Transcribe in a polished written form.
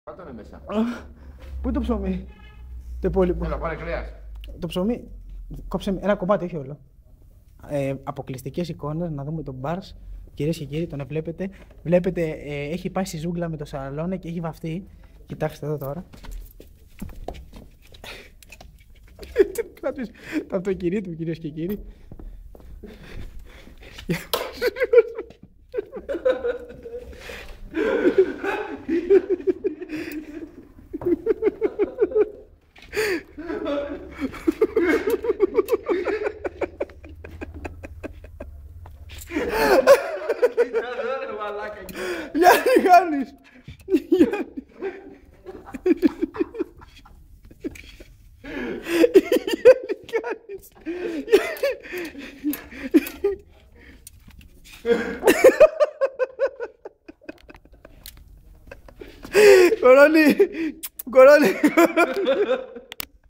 Κάτω είναι μέσα. Πού είναι το ψωμί? Το υπόλοιπο. Έλα, πάρε κρέας. Το ψωμί. Κόψε ένα κομμάτι, όχι όλο. Αποκλειστικές εικόνες, να δούμε τον Μπάρς. Κυρίες και κύριοι, τον βλέπετε. Βλέπετε, έχει πάει στη ζούγκλα με το σαλόνι και έχει βαφτεί. Κοιτάξτε εδώ τώρα. Το αυτοκίνητο του, κυρίες και κύριοι. Γιάννη κάνεις! Γιάννη κάνεις! Κορώνη! Κορώνη!